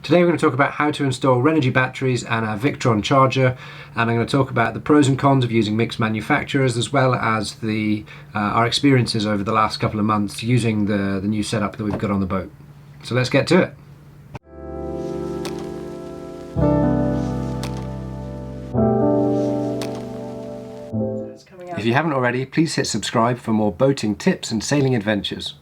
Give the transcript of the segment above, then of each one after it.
Today we're going to talk about how to install Renogy batteries and a Victron charger, and I'm going to talk about the pros and cons of using mixed manufacturers, as well as our experiences over the last couple of months using the new setup that we've got on the boat. So let's get to it. If you haven't already, please hit subscribe for more boating tips and sailing adventures.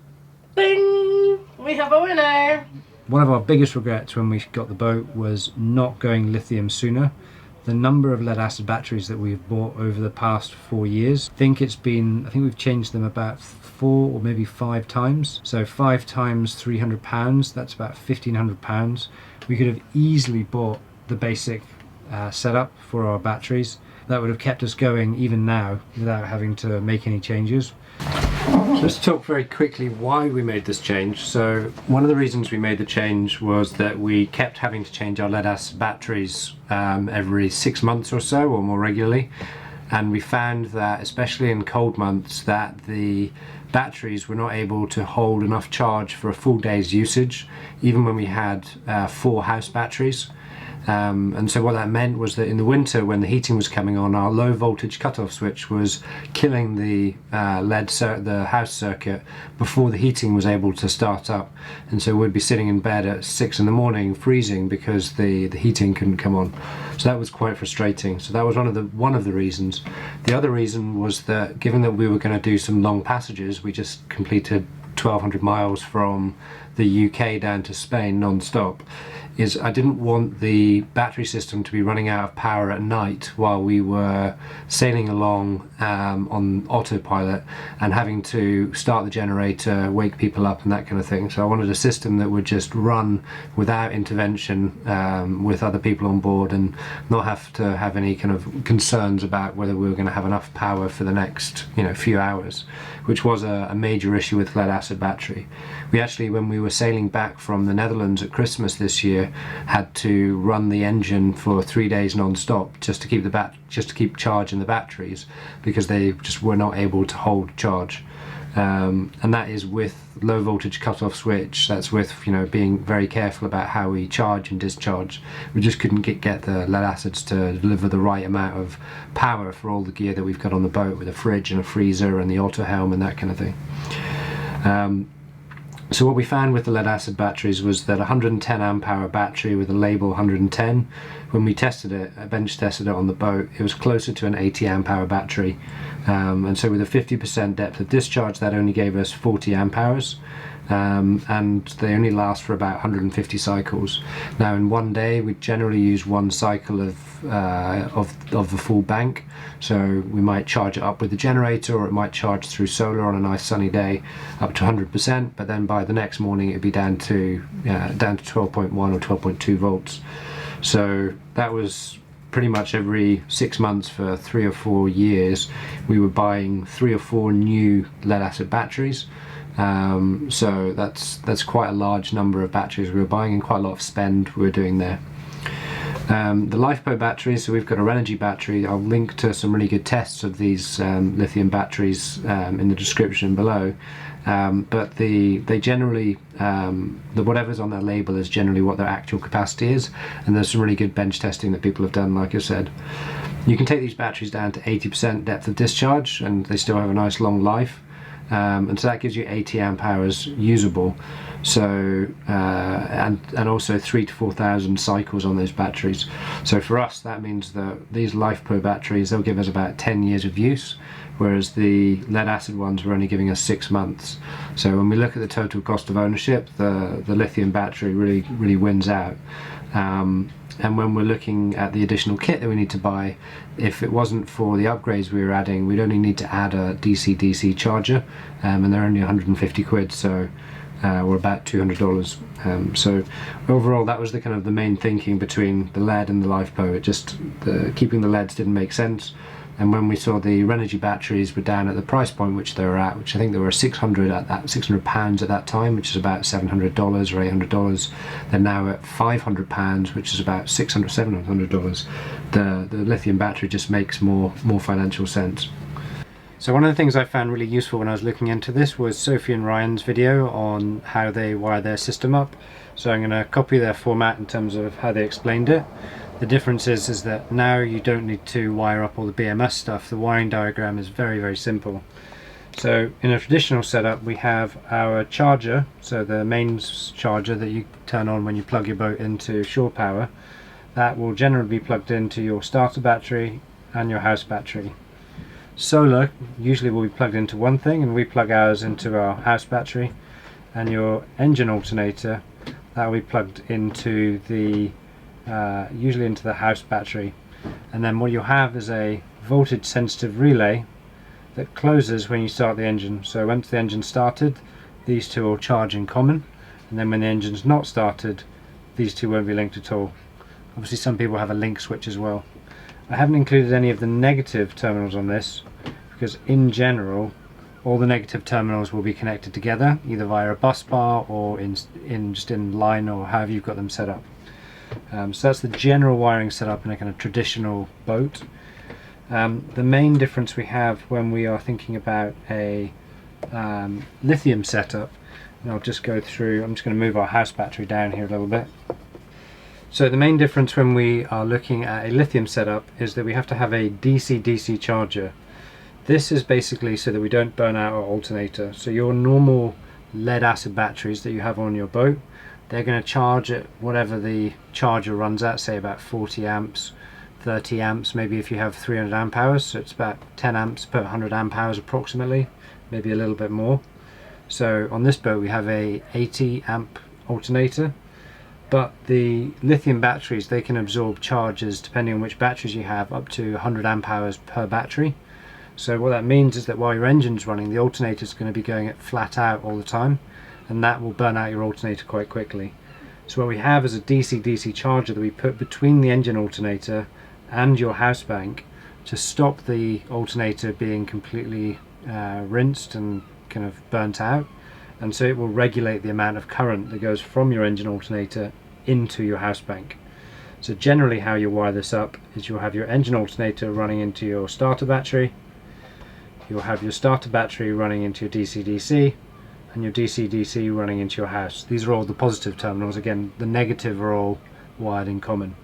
Bing! We have a winner! One of our biggest regrets when we got the boat was not going lithium sooner. The number of lead acid batteries that we've bought over the past 4 years, I think we've changed them about 4 or maybe 5 times. So 5 times £300, that's about £1,500. We could have easily bought the basic setup for our batteries. That would have kept us going even now without having to make any changes. So let's talk very quickly why we made this change. So one of the reasons we made the change was that we kept having to change our lead acid batteries every 6 months or so, or more regularly, and we found that especially in cold months that the batteries were not able to hold enough charge for a full day's usage, even when we had 4 house batteries. And so what that meant was that in the winter, when the heating was coming on, our low voltage cutoff switch was killing the the house circuit before the heating was able to start up, and so we'd be sitting in bed at 6 in the morning freezing because the heating couldn't come on. So that was quite frustrating. So that was one of the reasons. The other reason was that given that we were going to do some long passages, we just completed 1,200 miles from the UK down to Spain non-stop, is I didn't want the battery system to be running out of power at night while we were sailing along on autopilot and having to start the generator, wake people up and that kind of thing. So I wanted a system that would just run without intervention with other people on board, and not have to have any kind of concerns about whether we were going to have enough power for the next few hours, which was a major issue with lead acid battery. We actually, when we were sailing back from the Netherlands at Christmas this year, had to run the engine for 3 days non-stop just to keep charging the batteries, because they just were not able to hold charge. And that is with low voltage cutoff switch. That's with being very careful about how we charge and discharge. We just couldn't get the lead acids to deliver the right amount of power for all the gear that we've got on the boat, with a fridge and a freezer and the auto helm and that kind of thing. So what we found with the lead acid batteries was that 110 amp hour battery with a label 110, when we tested it, bench tested it on the boat, it was closer to an 80 amp hour battery. And so with a 50% depth of discharge, that only gave us 40 amp hours. And they only last for about 150 cycles. Now in one day we generally use 1 cycle of the full bank, so we might charge it up with the generator, or it might charge through solar on a nice sunny day up to 100%, but then by the next morning it'd be down to 12.1 or 12.2 volts. So that was pretty much every 6 months for 3 or 4 years we were buying 3 or 4 new lead acid batteries. So that's quite a large number of batteries we were buying, and quite a lot of spend we were doing there. The lifeboat batteries, so we've got a Renogy battery. I'll link to some really good tests of these lithium batteries in the description below. But they generally, whatever's on their label is generally what their actual capacity is, and there's some really good bench testing that people have done, like I said. You can take these batteries down to 80% depth of discharge and they still have a nice long life. And so that gives you 80 amp hours usable. So and also 3,000 to 4,000 cycles on those batteries. So for us, that means that these LifePro batteries, they'll give us about 10 years of use, whereas the lead acid ones were only giving us 6 months. So when we look at the total cost of ownership, the lithium battery really wins out. And when we're looking at the additional kit that we need to buy, if it wasn't for the upgrades we were adding, we'd only need to add a DC-DC charger, and they're only 150 quid, so or about $200. So overall, that was the kind of the main thinking between the lead and the LifePro. Keeping the leads didn't make sense. And when we saw the Renogy batteries were down at the price point which they were at, which I think they were £600 at that time, which is about $700 or $800, they're now at £500, which is about $700. The lithium battery just makes more financial sense. So one of the things I found really useful when I was looking into this was Sophie and Ryan's video on how they wire their system up. So I'm going to copy their format in terms of how they explained it. The difference is that now you don't need to wire up all the BMS stuff. The wiring diagram is very, very simple. So in a traditional setup we have our charger, so the mains charger that you turn on when you plug your boat into shore power. That will generally be plugged into your starter battery and your house battery. Solar usually will be plugged into one thing, and we plug ours into our house battery, and your engine alternator, that will be plugged into the usually into the house battery. And then what you'll have is a voltage sensitive relay that closes when you start the engine. So once the engine's started, these two will charge in common, and then when the engine's not started, these two won't be linked at all. Obviously some people have a link switch as well. I haven't included any of the negative terminals on this because in general all the negative terminals will be connected together either via a bus bar or just in line, or however you've got them set up. So that's the general wiring setup in a kind of traditional boat. The main difference we have when we are thinking about a lithium setup, and I'll just go through, I'm just going to move our house battery down here a little bit. So the main difference when we are looking at a lithium setup is that we have to have a DC-DC charger. This is basically so that we don't burn out our alternator. So your normal lead acid batteries that you have on your boat, they're going to charge at whatever the charger runs at, say about 40 amps, 30 amps, maybe if you have 300 amp hours, so it's about 10 amps per 100 amp hours approximately, maybe a little bit more. So on this boat we have a 80 amp alternator. But the lithium batteries, they can absorb charges, depending on which batteries you have, up to 100 amp hours per battery. So what that means is that while your engine's running, the alternator is going to be going at flat out all the time, and that will burn out your alternator quite quickly. So what we have is a DC-DC charger that we put between the engine alternator and your house bank to stop the alternator being completely rinsed and kind of burnt out. And so it will regulate the amount of current that goes from your engine alternator into your house bank. So generally how you wire this up is you'll have your engine alternator running into your starter battery, you'll have your starter battery running into your DC-DC, and your DC-DC running into your house. These are all the positive terminals. Again, the negative are all wired in common.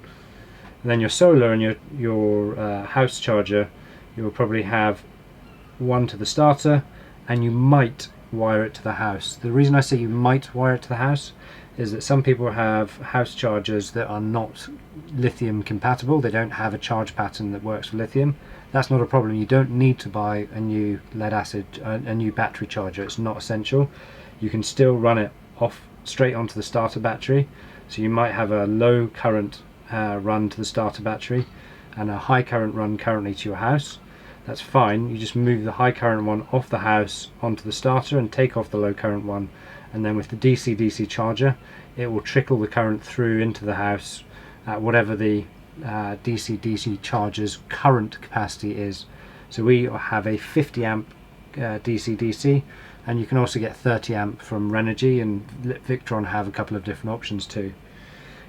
And then your solar and your house charger, you will probably have one to the starter, and you might wire it to the house. The reason I say you might wire it to the house is that some people have house chargers that are not lithium compatible. They don't have a charge pattern that works for lithium. That's not a problem. You don't need to buy a new lead acid, a new battery charger. It's not essential. You can still run it off straight onto the starter battery. So you might have a low current run to the starter battery and a high current run currently to your house. That's fine. You just move the high current one off the house onto the starter and take off the low current one, and then with the DC-DC charger it will trickle the current through into the house at whatever the DC-DC charger's current capacity is. So we have a 50 amp DC-DC, and you can also get 30 amp from Renogy, and Victron have a couple of different options too.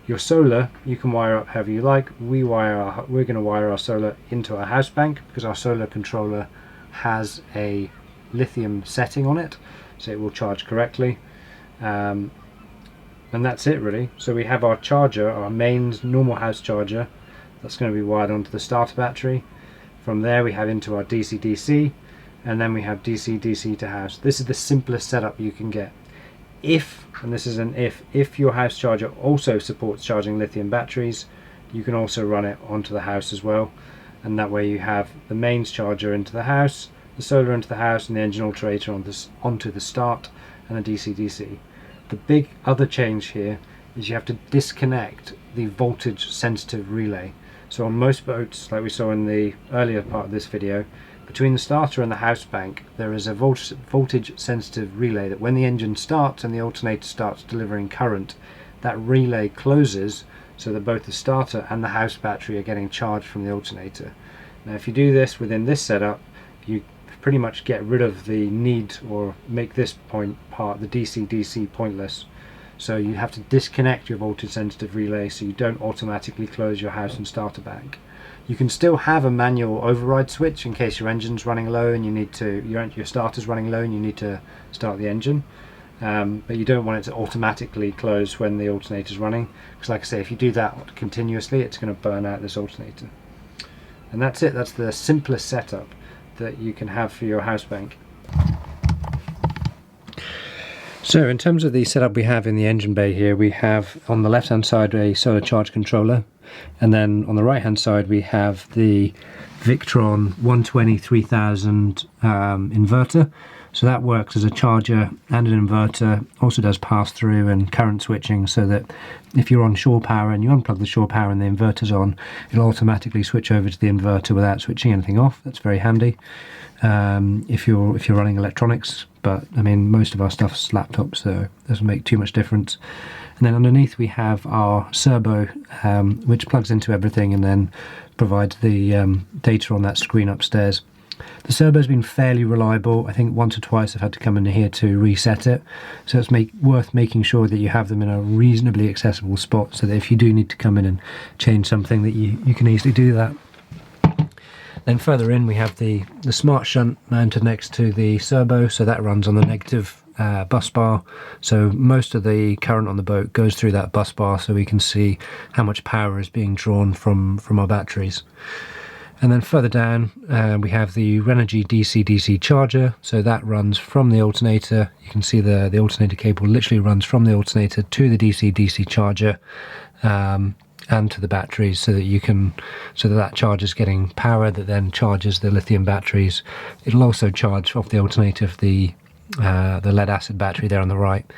Your solar you can wire up however you like. We're going to wire our solar into our house bank because our solar controller has a lithium setting on it, so it will charge correctly. And that's it really. So we have our charger, our mains normal house charger, that's going to be wired onto the starter battery. From there we have into our DC-DC, and then we have DC-DC to house. This is the simplest setup you can get. If, and this is an if your house charger also supports charging lithium batteries, you can also run it onto the house as well, and that way you have the mains charger into the house, the solar into the house, and the engine alternator onto the start, and the DC-DC. The big other change here is you have to disconnect the voltage sensitive relay. So on most boats, like we saw in the earlier part of this video, between the starter and the house bank there is a voltage sensitive relay that when the engine starts and the alternator starts delivering current, that relay closes so that both the starter and the house battery are getting charged from the alternator. Now if you do this within this setup, you pretty much get rid of the need, or make this part, the DC-DC, pointless. So you have to disconnect your voltage sensitive relay so you don't automatically close your house and starter bank. You can still have a manual override switch in case your engine's running low and you need to, your starter's running low and you need to start the engine. But you don't want it to automatically close when the alternator's running, because like I say, if you do that continuously, it's going to burn out this alternator. And that's it. That's the simplest setup that you can have for your house bank. So in terms of the setup we have in the engine bay here, we have on the left hand side a solar charge controller, and then on the right hand side we have the Victron 120/3000 inverter. So that works as a charger and an inverter, also does pass through and current switching, so that if you're on shore power and you unplug the shore power and the inverter's on, it'll automatically switch over to the inverter without switching anything off. That's very handy if you're running electronics, but I mean most of our stuff's laptops, so it doesn't make too much difference. And then underneath we have our Cerbo, which plugs into everything and then provides the data on that screen upstairs. The Cerbo's been fairly reliable. I think once or twice I've had to come in here to reset it, so it's worth making sure that you have them in a reasonably accessible spot, so that if you do need to come in and change something, that you can easily do that. Then further in we have the smart shunt mounted next to the Cerbo, so that runs on the negative bus bar, so most of the current on the boat goes through that bus bar, so we can see how much power is being drawn from our batteries. And then further down we have the Renogy DC charger, so that runs from the alternator. You can see the alternator cable literally runs from the alternator to the DC charger and to the batteries, so that that charger's getting power that then charges the lithium batteries. It'll also charge off the alternator of the lead acid battery there on the right.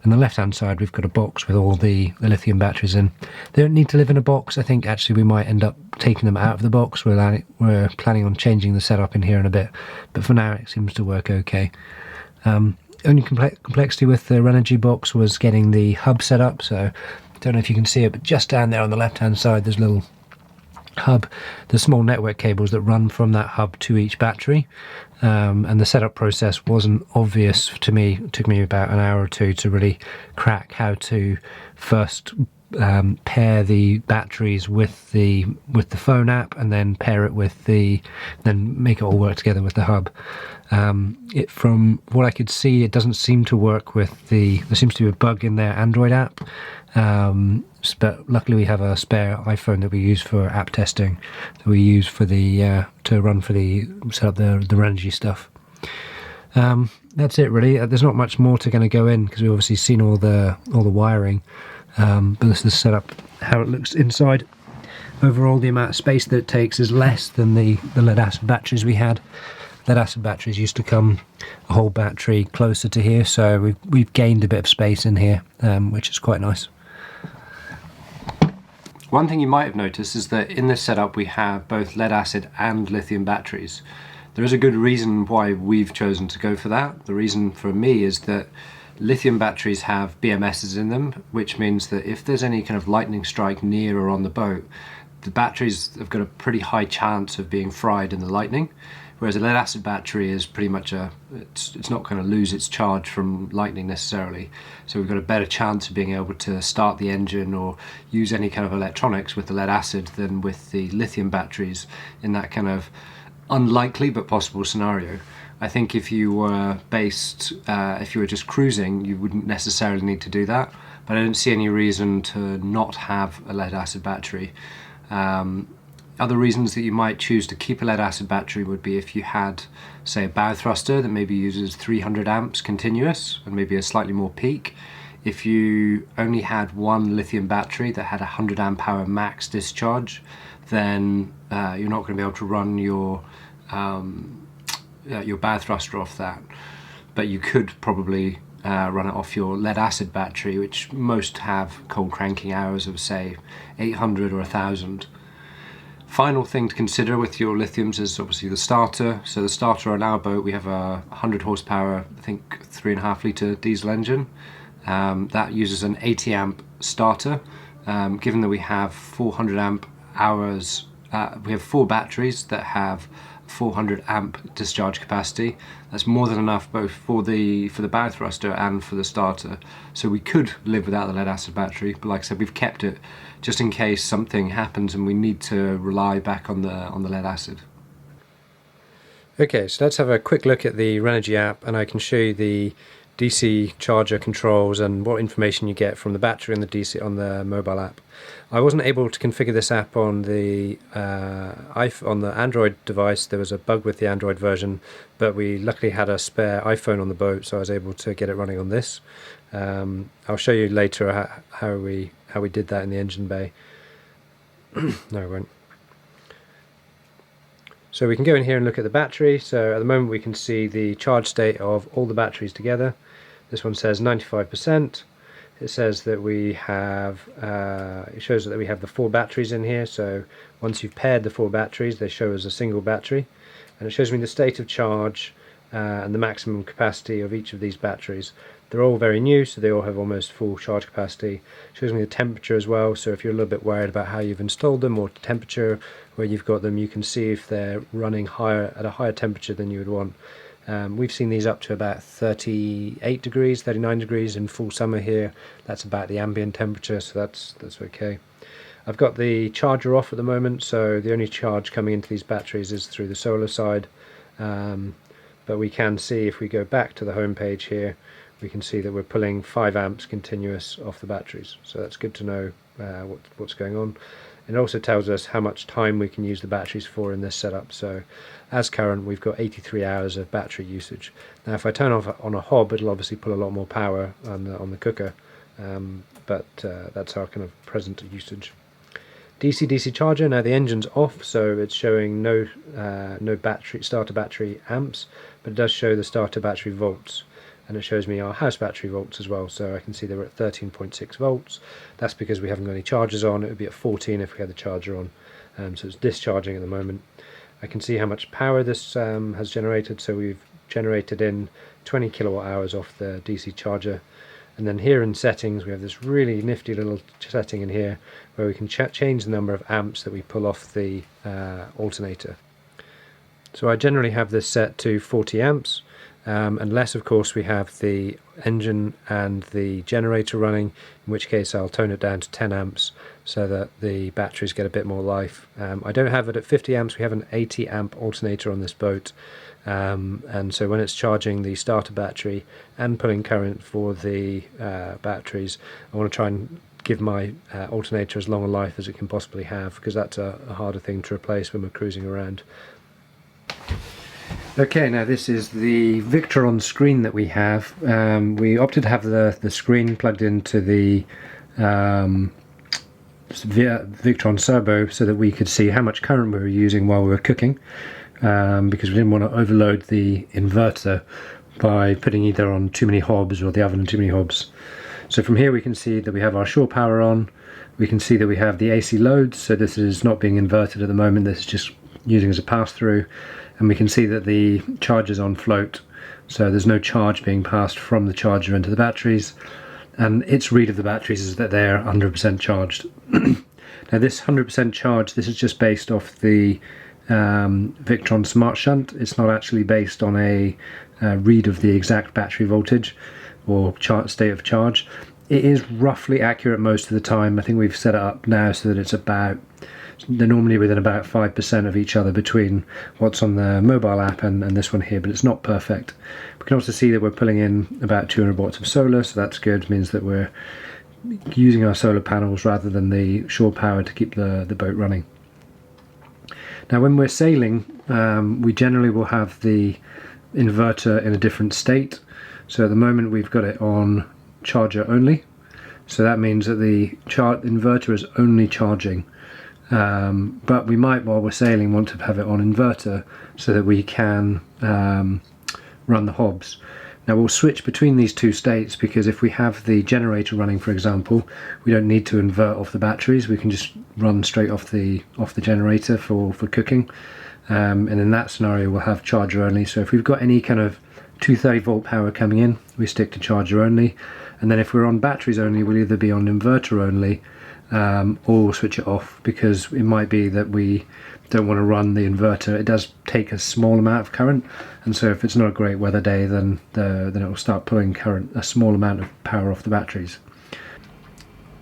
And the left hand side we've got a box with all the lithium batteries in. They don't need to live in a box. I think actually we might end up taking them out of the box. We're planning on changing the setup in here in a bit, but for now it seems to work okay. Only complexity with the Renogy box was getting the hub set up, so I don't know if you can see it, but just down there on the left hand side there's a little hub, the small network cables that run from that hub to each battery, and the setup process wasn't obvious to me. It took me about an hour or two to really crack how to first pair the batteries with the phone app, and then pair it with then make it all work together with the hub. From what I could see, it doesn't seem to work with there seems to be a bug in their Android app, but luckily we have a spare iPhone that we use for app testing, that we use for to set up the Renogy stuff. That's it really. There's not much more to go in, because we've obviously seen all the wiring, but this is set up how it looks inside. Overall, the amount of space that it takes is less than the lead acid batteries we had. Lead acid batteries used to come a whole battery closer to here, so we've gained a bit of space in here, which is quite nice. One thing you might have noticed is that in this setup we have both lead acid and lithium batteries. There is a good reason why we've chosen to go for that. The reason for me is that lithium batteries have BMSs in them, which means that if there's any kind of lightning strike near or on the boat, the batteries have got a pretty high chance of being fried in the lightning. Whereas a lead acid battery is pretty much it's not going to lose its charge from lightning necessarily. So we've got a better chance of being able to start the engine or use any kind of electronics with the lead acid than with the lithium batteries in that kind of unlikely but possible scenario. I think if you were if you were just cruising, you wouldn't necessarily need to do that, but I don't see any reason to not have a lead acid battery. Other reasons that you might choose to keep a lead acid battery would be if you had, say, a bow thruster that maybe uses 300 amps continuous and maybe a slightly more peak. If you only had one lithium battery that had 100 amp hour max discharge, then you're not going to be able to run your bow thruster off that. But you could probably run it off your lead acid battery, which most have cold cranking hours of, say, 800 or 1000. Final thing to consider with your lithiums is obviously the starter. So the starter on our boat, we have a 100 horsepower, I think 3.5 litre diesel engine. That uses an 80 amp starter. Given that we have 400 amp hours, we have 4 batteries that have 400 amp discharge capacity. That's more than enough both for the bow thruster and for the starter. So we could live without the lead acid battery, but like I said, we've kept it just in case something happens and we need to rely back on the lead acid. Okay, so let's have a quick look at the Renogy app, and I can show you the DC charger controls and what information you get from the battery and the DC on the mobile app. I wasn't able to configure this app on the on the Android device. There was a bug with the Android version, but we luckily had a spare iPhone on the boat, so I was able to get it running on this. I'll show you later how we did that in the engine bay. No, I won't. So we can go in here and look at the battery. So at the moment we can see the charge state of all the batteries together. This one says 95%. It says that we have, it shows that we have the 4 batteries in here. So once you've paired the 4 batteries, they show as a single battery. And it shows me the state of charge and the maximum capacity of each of these batteries. They're all very new, so they all have almost full charge capacity. It shows me the temperature as well, so if you're a little bit worried about how you've installed them or temperature where you've got them, you can see if they're running higher at a higher temperature than you would want. We've seen these up to about 38 degrees, 39 degrees in full summer here. That's about the ambient temperature, so that's okay. I've got the charger off at the moment, so the only charge coming into these batteries is through the solar side. But we can see, if we go back to the home page here, we can see that we're pulling 5 amps continuous off the batteries. So that's good to know what's going on. It also tells us how much time we can use the batteries for in this setup. So as current, we've got 83 hours of battery usage. Now if I turn off on a hob, it'll obviously pull a lot more power on the cooker, but that's our kind of present usage. DC charger, now the engine's off, so it's showing no starter battery amps, but it does show the starter battery volts. And it shows me our house battery volts as well, so I can see they're at 13.6 volts. That's because we haven't got any chargers on. It would be at 14 if we had the charger on, so it's discharging at the moment. I can see how much power this has generated, so we've generated in 20 kilowatt hours off the DC charger. And then here in settings we have this really nifty little setting in here where we can change the number of amps that we pull off the alternator. So I generally have this set to 40 amps. Unless of course we have the engine and the generator running, in which case I'll tone it down to 10 amps so that the batteries get a bit more life. I don't have it at 50 amps, we have an 80 amp alternator on this boat, and so when it's charging the starter battery and pulling current for the batteries, I want to try and give my alternator as long a life as it can possibly have, because that's a harder thing to replace when we're cruising around. Okay, now this is the Victron screen that we have. We opted to have the screen plugged into the Victron Cerbo so that we could see how much current we were using while we were cooking, because we didn't want to overload the inverter by putting either on too many hobs or the oven on too many hobs. So from here we can see that we have our shore power on. We can see that we have the AC loads, so this is not being inverted at the moment, this is just using as a pass-through. And we can see that the charger's on float, so there's no charge being passed from the charger into the batteries, and its read of the batteries is that they're 100% charged. Now this 100% charge, this is just based off the Victron Smart Shunt. It's not actually based on a read of the exact battery voltage or state of charge. It is roughly accurate most of the time. I think we've set it up now so that it's about, they're normally within about 5% of each other between what's on the mobile app and this one here, but it's not perfect. We can also see that we're pulling in about 200 watts of solar, so that's good. It means that we're using our solar panels rather than the shore power to keep the boat running. Now when we're sailing, we generally will have the inverter in a different state. So at the moment we've got it on charger only, so that means that the inverter is only charging. But we might, while we're sailing, want to have it on inverter so that we can run the hobs. Now we'll switch between these two states, because if we have the generator running, for example, we don't need to invert off the batteries. We can just run straight off the generator for cooking, and in that scenario we'll have charger only. So if we've got any kind of 230 volt power coming in, we stick to charger only, and then if we're on batteries only, we'll either be on inverter only, or switch it off, because it might be that we don't want to run the inverter. It does take a small amount of current, and so if it's not a great weather day, then it will start pulling a small amount of power off the batteries.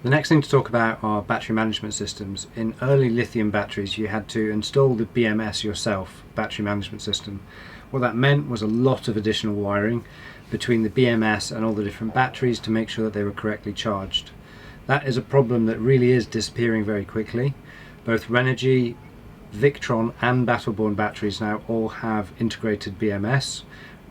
The next thing to talk about are battery management systems. In early lithium batteries, you had to install the BMS yourself, battery management system. What that meant was a lot of additional wiring between the BMS and all the different batteries to make sure that they were correctly charged. That is a problem that really is disappearing very quickly. Both Renogy, Victron and Battleborn batteries now all have integrated BMS.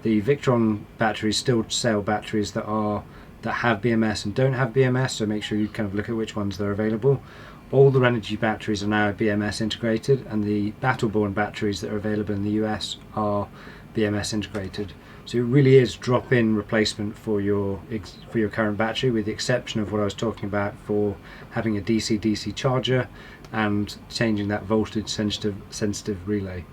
The Victron batteries still sell batteries that have BMS and don't have BMS, so make sure you kind of look at which ones are available. All the Renogy batteries are now BMS integrated, and the Battleborn batteries that are available in the US are BMS integrated. So it really is drop-in replacement for your current battery, with the exception of what I was talking about for having a DC-DC charger and changing that voltage sensitive relay.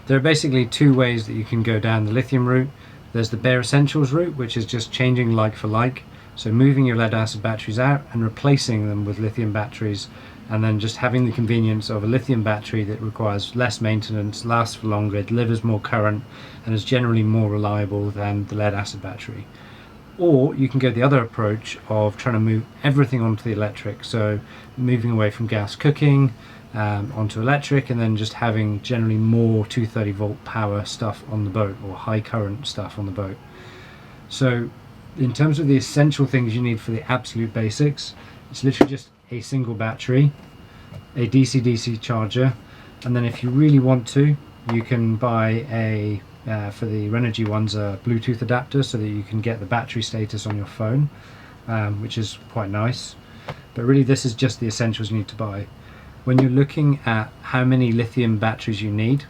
There are basically two ways that you can go down the lithium route. There's the bare essentials route, which is just changing like for like, so moving your lead acid batteries out and replacing them with lithium batteries, and then just having the convenience of a lithium battery that requires less maintenance, lasts for longer, delivers more current, and is generally more reliable than the lead acid battery. Or you can go the other approach of trying to move everything onto the electric, so moving away from gas cooking onto electric, and then just having generally more 230 volt power stuff on the boat, or high current stuff on the boat. So in terms of the essential things you need for the absolute basics, it's literally just a single battery, a DC-DC charger, and then if you really want to, you can buy for the Renogy ones, a Bluetooth adapter so that you can get the battery status on your phone, which is quite nice. But really this is just the essentials you need to buy. When you're looking at how many lithium batteries you need,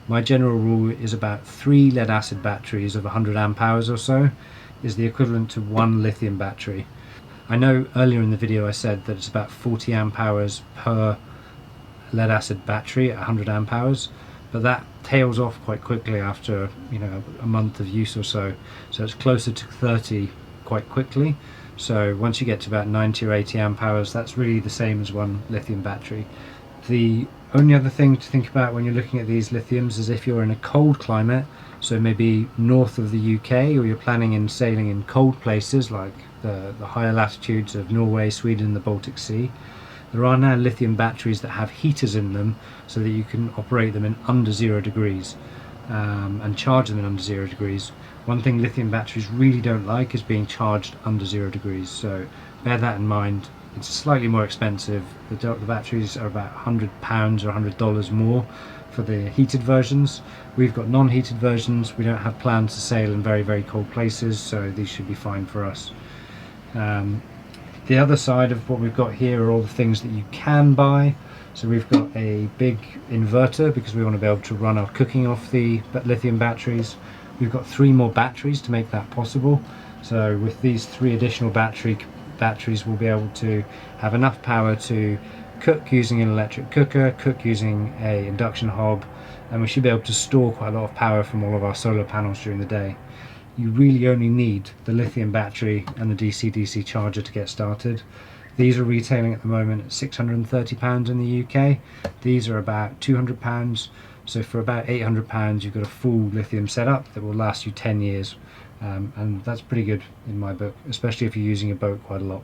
my general rule is about 3 lead acid batteries of 100 amp hours or so is the equivalent to 1 lithium battery. I know earlier in the video I said that it's about 40 amp hours per lead acid battery at 100 amp hours, but that tails off quite quickly after a month of use or so, so it's closer to 30 quite quickly. So once you get to about 90 or 80 amp hours, that's really the same as 1 lithium battery. The only other thing to think about when you're looking at these lithiums is if you're in a cold climate, so maybe north of the UK, or you're planning in sailing in cold places like the higher latitudes of Norway, Sweden and the Baltic Sea, there are now lithium batteries that have heaters in them so that you can operate them in under 0 degrees and charge them in under 0 degrees. One thing lithium batteries really don't like is being charged under 0 degrees, so bear that in mind. It's slightly more expensive. The batteries are about £100 or $100 more for the heated versions. We've got non-heated versions. We don't have plans to sail in very, very cold places, so these should be fine for us. The other side of what we've got here are all the things that you can buy. So we've got a big inverter because we want to be able to run our cooking off the lithium batteries. We've got 3 more batteries to make that possible. So with these 3 additional batteries we'll be able to have enough power to cook using an electric cooker, cook using a induction hob, and we should be able to store quite a lot of power from all of our solar panels during the day. You really only need the lithium battery and the DC-DC charger to get started. These are retailing at the moment at £630 in the UK. These are about £200, so for about £800 you've got a full lithium setup that will last you 10 years. And that's pretty good in my book, especially if you're using a boat quite a lot.